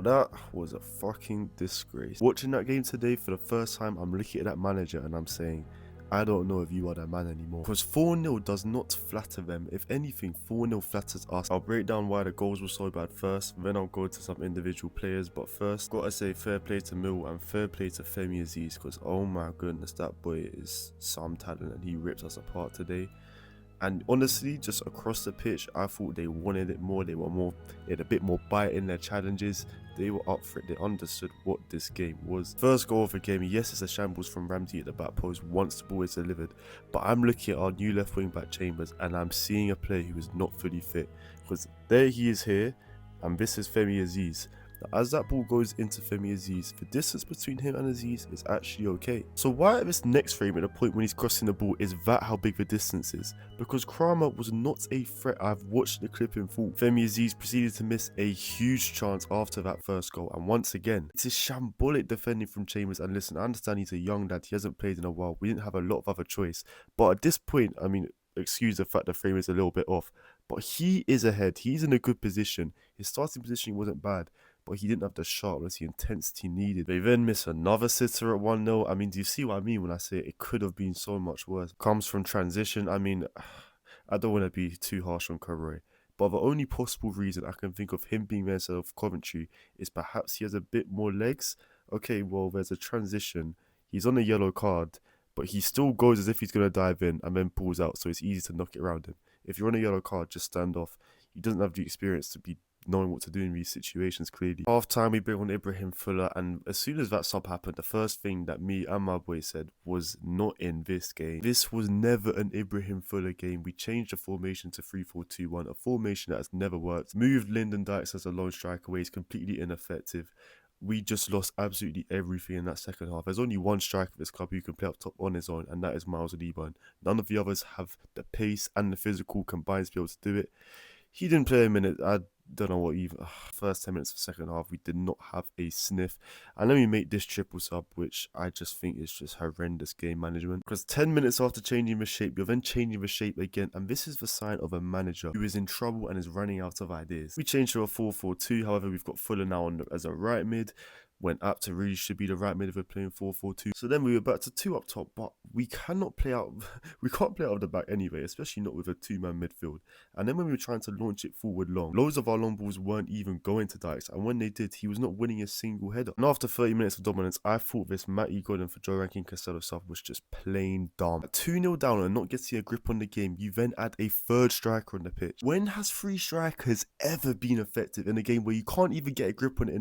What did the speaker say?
But that was a fucking disgrace. Watching that game today for the first time, I'm looking at that manager and I'm saying, I don't know if you are that man anymore. Because 4-0 does not flatter them. If anything, 4-0 flatters us. I'll break down why the goals were so bad first, then I'll go to some individual players. But first, gotta say fair play to Mill and fair play to Femi Aziz, because oh my goodness, that boy is some talent and he ripped us apart today. And honestly, just across the pitch, I thought they wanted it more. They had a bit more bite in their challenges. They were up for it. They understood what this game was. First goal of the game, yes, it's a shambles from Ramsey at the back post once the ball is delivered. But I'm looking at our new left wing back Chambers and I'm seeing a player who is not fully fit. Because there he is here, and this is Femi Aziz. As that ball goes into Femi Aziz, the distance between him and Aziz is actually okay. So why at this next frame at the point when he's crossing the ball is that how big the distance is? Because Kramer was not a threat. I've watched the clip in full. Femi Aziz proceeded to miss a huge chance after that first goal, and once again, it's a shambolic defending from Chambers. And listen, I understand he's a young lad, he hasn't played in a while, we didn't have a lot of other choice, but at this point, I mean, excuse the fact the frame is a little bit off, but he is ahead, he's in a good position, his starting position wasn't bad, but he didn't have the sharpness, the intensity needed. They then miss another sitter at 1-0. I mean, do you see what I mean when I say it could have been so much worse? Comes from transition. I mean, I don't want to be too harsh on Cabaret, but the only possible reason I can think of him being there instead of Coventry is perhaps he has a bit more legs. Okay, well, there's a transition. He's on a yellow card, but he still goes as if he's going to dive in and then pulls out, so it's easy to knock it around him. If you're on a yellow card, just stand off. He doesn't have the experience to be knowing what to do in these situations, clearly. Half time, we bring on Ibrahim Fuller, and as soon as that sub happened, the first thing that me and my boy said was, not in this game. This was never an Ibrahim Fuller game. We changed the formation to 3-4-2-1, a formation that has never worked. Moved Lyndon Dykes as a lone striker away, he's completely ineffective. We just lost absolutely everything in that second half. There's only one striker of this club who can play up top on his own, and that is Miles Aliba. None of the others have the pace and the physical combined to be able to do it. He didn't play a minute. I don't know what even. First 10 minutes of the second half, we did not have a sniff. And then we make this triple sub, which I just think is just horrendous game management. Because 10 minutes after changing the shape, you're then changing the shape again. And this is the sign of a manager who is in trouble and is running out of ideas. We changed to a 4-4-2. However, we've got Fuller now on as a right mid, when Apter really should be the right mid if we're playing 4-4-2. So then we were back to 2 up top, but we cannot play out. We can't play out of the back anyway, especially not with a 2-man midfield. And then when we were trying to launch it forward long, loads of our long balls weren't even going to Dykes, and when they did, he was not winning a single header. And after 30 minutes of dominance, I thought this Matty Godden for Joe Rankin Castello stuff was just plain dumb. At 2-0 down and not getting a grip on the game, you then add a third striker on the pitch. When has 3 strikers ever been effective in a game where you can't even get a grip on it?